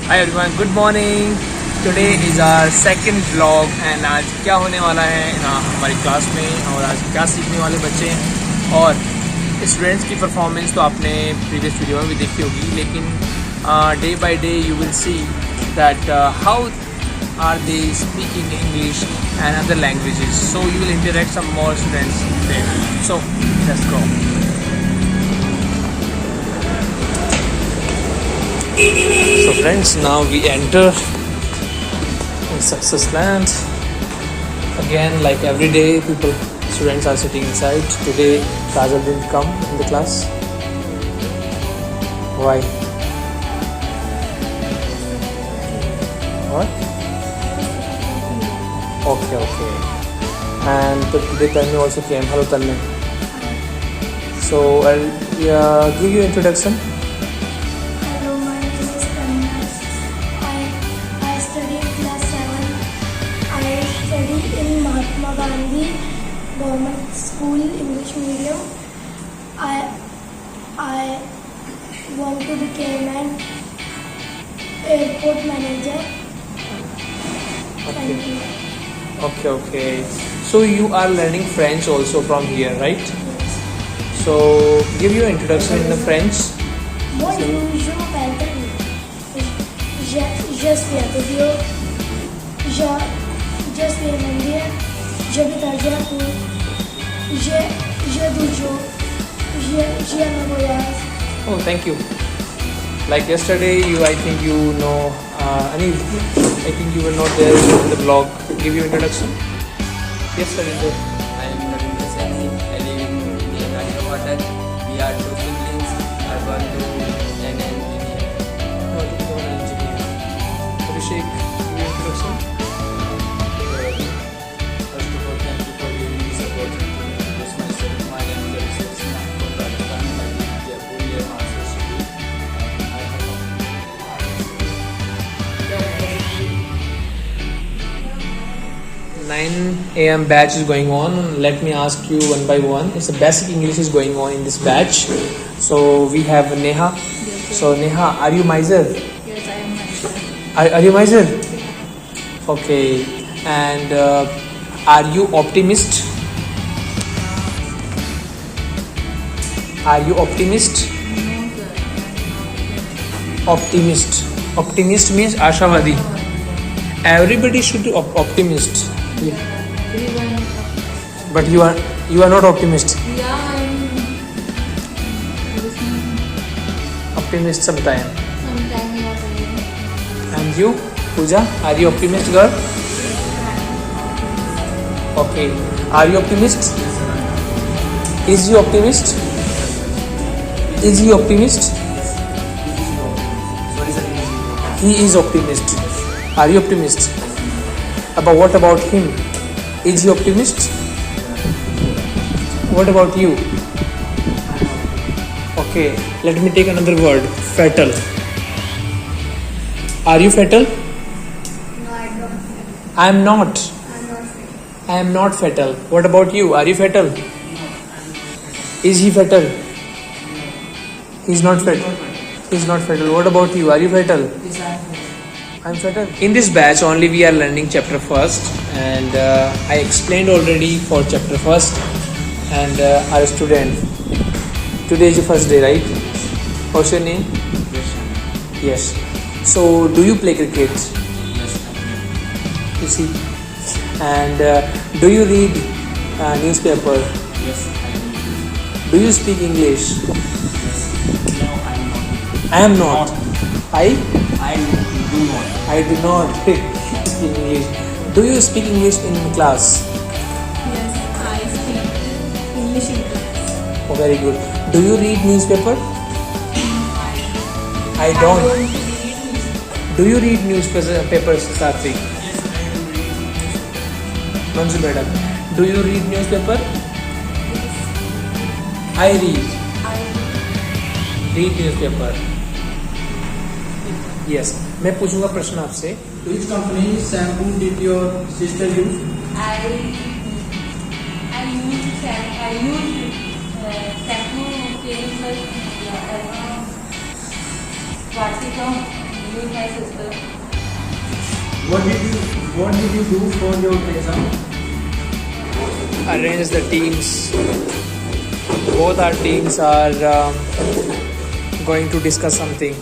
Hi everyone, good morning. Today is our second vlog and आज क्या होने वाला है ना हमारी क्लास में और आज क्या सीखने वाले बच्चे हैं और स्टूडेंट्स की परफॉर्मेंस तो आपने प्रीवियस वीडियो में भी देखी होगी, लेकिन day by day you will see that how are they speaking English and other languages. So you will interact some more students there. So let's go. So friends, now we enter in Success Land. Again, like every day, students are sitting inside. Today, Kajal didn't come in the class. Why? What? Okay. And today Tanmay also came. Hello Tanmay. So I'll give you introduction. Hello, my name is Tanmay. I study in class 7. I study in Mahatma Gandhi Government School English Medium. I want to become an airport manager. Thank you. Okay. So you are learning French also from here, right? So give your introduction in the French. Bonjour, je m'appelle Tanmay. Je suis à Tokyo. Je suis à India. J'habite à Jaipur. J'ai toujours. J'aime le voyage. Oh, thank you. Like yesterday, I think you know. I think you were not there in the vlog. Give your introduction. Yesterday. I am Naveen Sani. I live in India, water. We are two siblings. I want to an engineer. No, to become an engineer. Abhishek, give your introduction. First of all, thank you for giving me support. Introduce myself. My name is Abhishek Sinha from Rajasthan. I live in Jaipur, near Master's School. I have 9 a.m. batch is going on. Let me ask you one by one. It's a basic English is going on in this batch. So we have Neha. So Neha, are you miser? Yes, I am miser. Are you miser? Okay. And are you optimist? Are you optimist? Optimist. Optimist means Ashavadi. Everybody should be optimist. Yeah. Everyone. But you are not optimist. Yeah, I'm listening. Optimist sometime. Sometime you are telling. And you, Pooja, are you optimist girl? Okay. Are you optimist? Is you optimist? Is he optimist? He is optimist. Are you optimist? What about him? Is he optimist? What about you? Okay, let me take another word. Fatal. Are you fatal? No, I don't. I am not. I'm not free. I am not fatal. What about you? Are you fatal? Is he fatal? He is not fatal. He is not fatal. What about you? Are you fatal? I'm fatal. In this batch only we are learning chapter first, and I explained already for chapter first, and our student. Today is the first day, right? What's your name? Yes. So do you play cricket? You see. And do you read newspaper? Yes, I am. Do you speak English? No, I am not. I am not. I I do not. do not speak English. Do you speak English in class? Yes, I speak English in class. Oh, very good. Do you read newspaper? I I don't. read newspaper. Do you read newspapers, Satvik? Manju madam. Do you read newspaper? I read. Read newspaper. Yes. मैं पूछूंगा प्रश्न आपसे. Which company shampoo did your sister use? I use shampoo chemical Vatika, my sister What did you do for your exam? Arrange the teams. Both our teams are going to discuss something.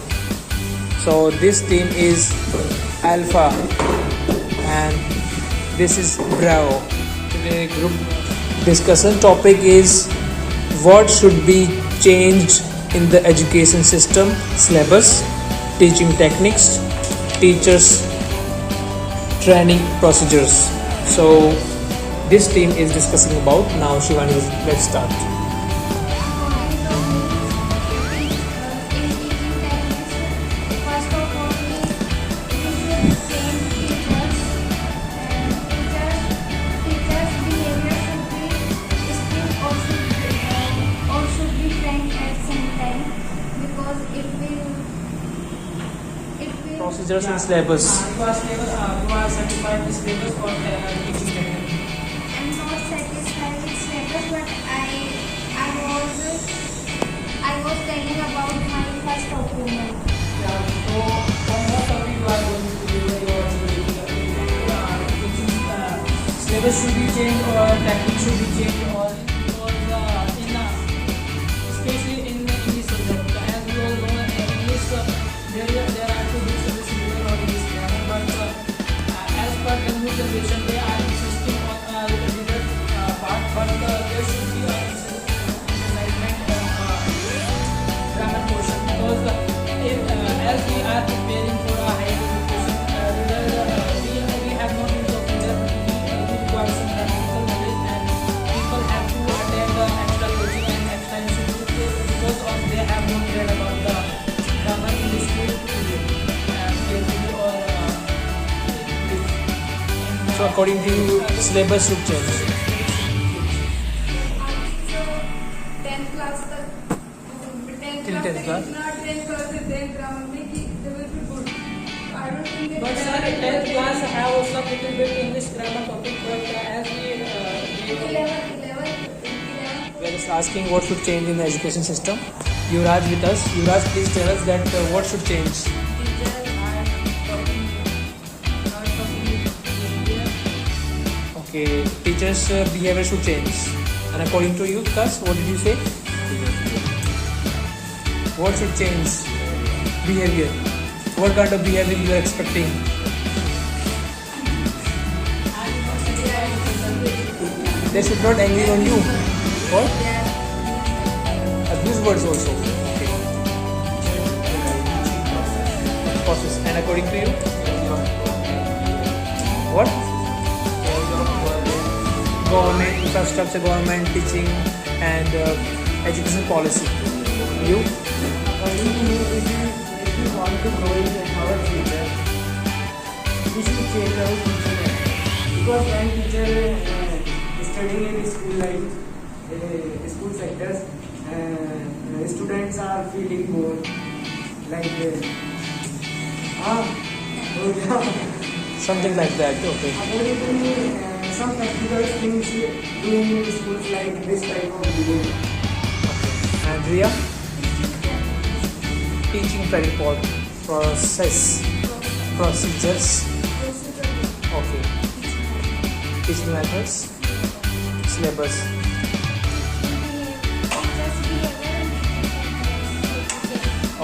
So this team is Alpha and this is Bravo. Today group discussion topic is what should be changed in the education system, syllabus, teaching techniques, teachers, training procedures. So this team is discussing about now. Shivani, let's start. First of all, we should train teachers, and teachers' behavior should be strict or should be frank at same time, because it will Procedures and syllabus. You are satisfied with syllabus or teaching technique? I'm not satisfied with syllabus, but I was telling about my first opinion. Yeah. So from what topic you are going to do your teaching syllabus should be changed or technique should be changed or especially in the English subject. As we all know, in English there are two books in this or English grammar, but as per the new generation they are insisting on reader part, but there should be a emphasizement on grammar portion, because as we are preparing for a higher education, we have no use of reader. We require some practical knowledge, and people have to attend extra coaching and extra institute because of they have not read about the grammar in the school carefully or So according to you, syllabus should change. So 10th class तक Till 10th class? not 10th class से 10th grammar में कि they will be good. I don't think they but sir, 10th class have also little bit English grammar topic, but as we 11. We are just asking what should change in the education system. Yuvraj with us. Yuvraj, please tell us that what should change. Okay, teachers' behavior should change. And according to you, Kas, what did you say? What should change? Behavior. What kind of behavior you are expecting? They should not angry on you. What? Abuse words also. Okay. Process. And according to you? What? Government infrastructure, government teaching, and education policy. You? according to me, if you want to grow in our future, we should change our teaching method. Because when teacher studying in school life, school sectors, students are feeling bored, like Something like that. Okay. according to me, some practical things doing in schools like this type of behavior. And Ria? Teaching very important. Procedures. Okay. Teaching methods. Syllabus.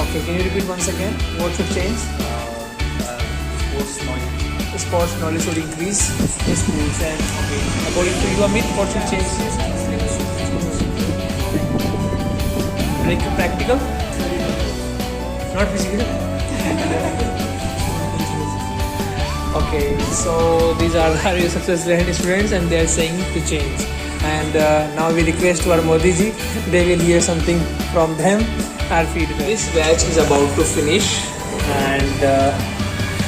Okay, can you repeat once again? What should change? Sports knowledge. Sports knowledge should increase in schools. And okay, according to you, Amit, what should change? Like practical? Not physical? Okay, so these are our successful students and they are saying to change. And now we request to our Modi ji, they will hear something from them, our feedback. This batch is about to finish, and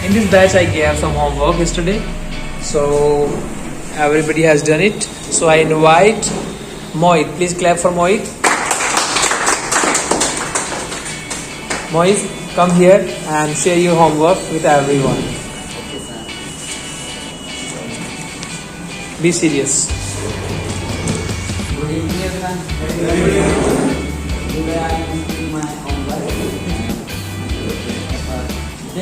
in this batch I gave some homework yesterday. So everybody has done it. So I invite Mohit. Please clap for Mohit. Mohit, come here and share your homework with everyone. Be serious. Good evening, everyone. Today I am doing my homework.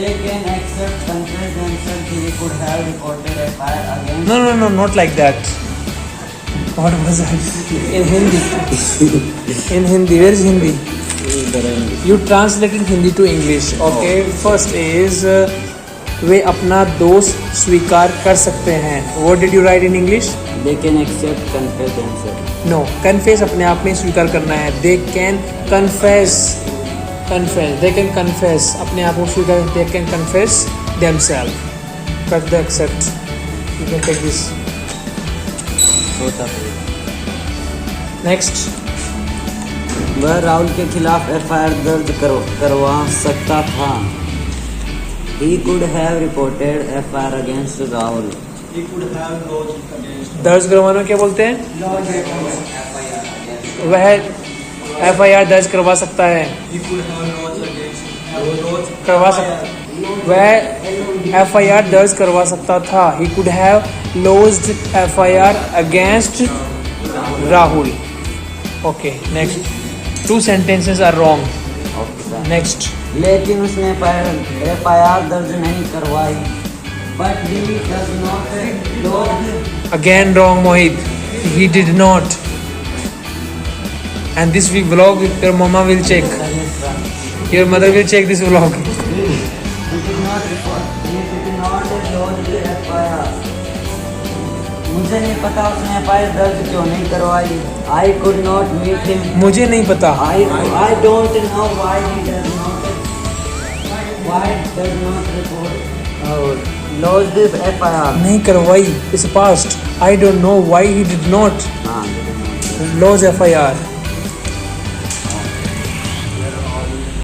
They can accept confess themselves he could have reported a fire against. No, not like that. What was that? In Hindi. In Hindi. Where is Hindi? You translated Hindi to English. Okay. First is वे अपना दोष स्वीकार कर सकते हैं. What did you write in English? They can accept confess themselves. No. Confess अपने आप में स्वीकार करना है. They can confess. They can confess अपने आप को स्वीकार. They can confess themselves. Cut the accept. You can take this. Next. वह राहुल के खिलाफ एफआईआर दर्ज करवा सकता था. He could have reported FIR against Rahul. He could have lodged against. दर्ज करवाना क्या बोलते हैं? वह FIR दर्ज करवा सकता है. He could have lodged against. करवा सकता. वह FIR दर्ज करवा सकता था. He could have lodged FIR against Rahul. Okay. Next. 2 sentences are wrong. Next. लेकिन उसने एफआईआर दर्ज नहीं करवाई. But he does not lodge. Again wrong, Mohit. He did not. And this vlog, your mama will check. Your mother will check this vlog. He did not report. He did not lodge FIR. मुझे नहीं पता उसने FIR दर्ज क्यों नहीं करवाई. I could not meet him. मुझे नहीं पता. I don't know why he does not report. Lodge the FIR. नहीं करवाई. It's past. I don't know why he did not हाँ, lodge FIR.